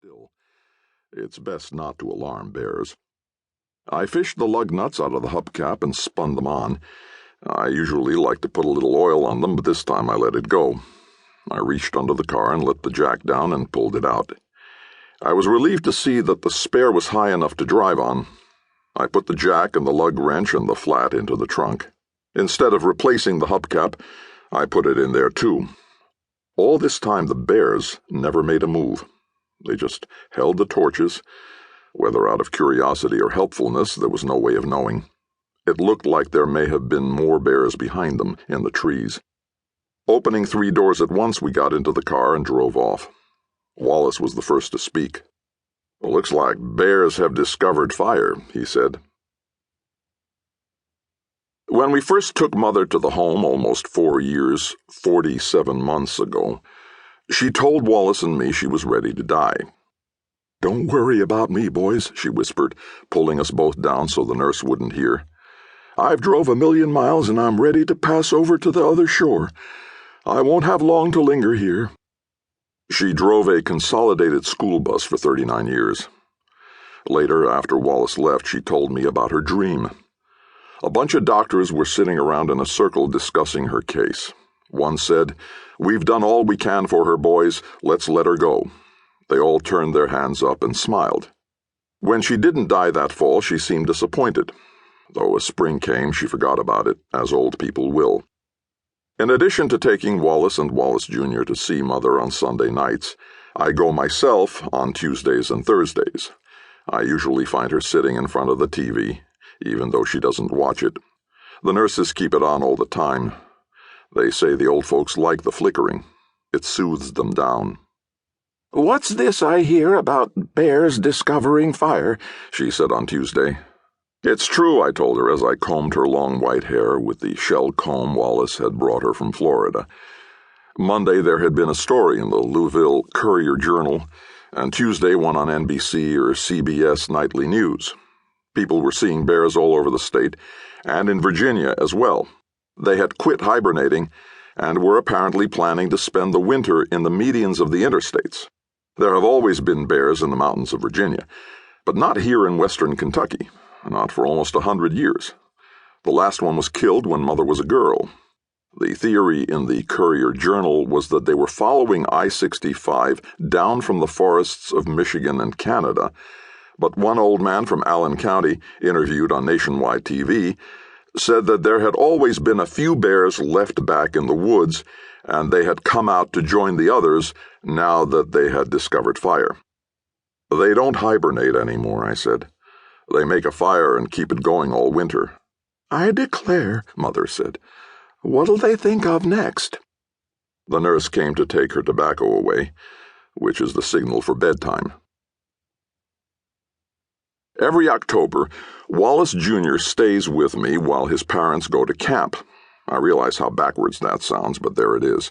still. It's best not to alarm bears. I fished the lug nuts out of the hubcap and spun them on. I usually like to put a little oil on them, but this time I let it go. I reached under the car and let the jack down and pulled it out. I was relieved to see that the spare was high enough to drive on. I put the jack and the lug wrench and the flat into the trunk. Instead of replacing the hubcap, I put it in there too. All this time the bears never made a move. They just held the torches. Whether out of curiosity or helpfulness, there was no way of knowing. It looked like there may have been more bears behind them in the trees. Opening 3 doors at once, we got into the car and drove off. Wallace was the first to speak. "Looks like bears have discovered fire," he said. When we first took Mother to the home almost 4 years, 47 months ago, she told Wallace and me she was ready to die. "Don't worry about me, boys," she whispered, pulling us both down so the nurse wouldn't hear. "I've drove 1,000,000 miles and I'm ready to pass over to the other shore. I won't have long to linger here." She drove a consolidated school bus for 39 years. Later, after Wallace left, she told me about her dream. A bunch of doctors were sitting around in a circle discussing her case. One said, "We've done all we can for her, boys. Let's let her go." They all turned their hands up and smiled. When she didn't die that fall, she seemed disappointed. Though as spring came, she forgot about it, as old people will. In addition to taking Wallace and Wallace Jr. to see Mother on Sunday nights, I go myself on Tuesdays and Thursdays. I usually find her sitting in front of the TV, even though she doesn't watch it. The nurses keep it on all the time. They say the old folks like the flickering. It soothes them down. "What's this I hear about bears discovering fire?" she said on Tuesday. "It's true," I told her as I combed her long white hair with the shell comb Wallace had brought her from Florida. Monday there had been a story in the Louisville Courier-Journal, and Tuesday one on NBC or CBS Nightly News. People were seeing bears all over the state, and in Virginia as well. They had quit hibernating and were apparently planning to spend the winter in the medians of the interstates. There have always been bears in the mountains of Virginia, but not here in western Kentucky, not for almost 100 years. The last one was killed when Mother was a girl. The theory in the Courier-Journal was that they were following I-65 down from the forests of Michigan and Canada, but one old man from Allen County, interviewed on nationwide TV, said that there had always been a few bears left back in the woods, and they had come out to join the others now that they had discovered fire. "They don't hibernate anymore," I said. "They make a fire and keep it going all winter." "I declare," Mother said. "What'll they think of next?" The nurse came to take her tobacco away, which is the signal for bedtime. Every October, Wallace Jr. stays with me while his parents go to camp. I realize how backwards that sounds, but there it is.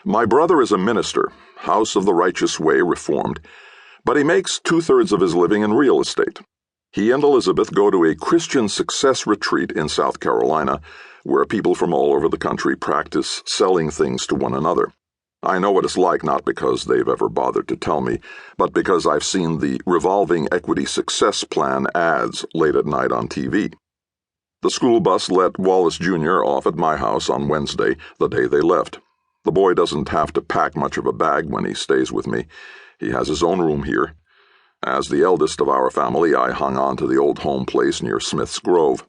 My brother is a minister, House of the Righteous Way Reformed, but he makes 2/3 of his living in real estate. He and Elizabeth go to a Christian Success Retreat in South Carolina, where people from all over the country practice selling things to one another. I know what it's like not because they've ever bothered to tell me, but because I've seen the Revolving Equity Success Plan ads late at night on TV. The school bus let Wallace Jr. off at my house on Wednesday, the day they left. The boy doesn't have to pack much of a bag when he stays with me. He has his own room here. As the eldest of our family, I hung on to the old home place near Smith's Grove.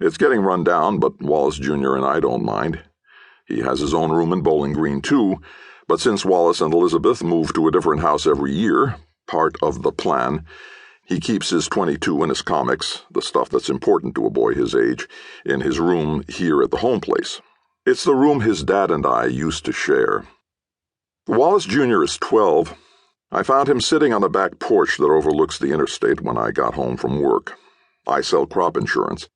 It's getting run down, but Wallace Jr. and I don't mind. He has his own room in Bowling Green, too, but since Wallace and Elizabeth move to a different house every year, part of the plan, he keeps his .22 and his comics, the stuff that's important to a boy his age, in his room here at the home place. It's the room his dad and I used to share. Wallace Jr. is 12. I found him sitting on the back porch that overlooks the interstate when I got home from work. I sell crop insurance.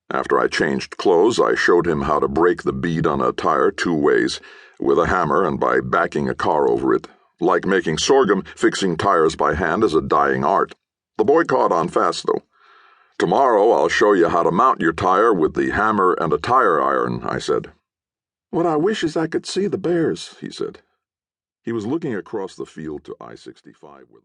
After I changed clothes, I showed him how to break the bead on a tire 2 ways, with a hammer and by backing a car over it. Like making sorghum, fixing tires by hand is a dying art. The boy caught on fast, though. "Tomorrow I'll show you how to mount your tire with the hammer and a tire iron," I said. "What I wish is I could see the bears," he said. He was looking across the field to I-65 with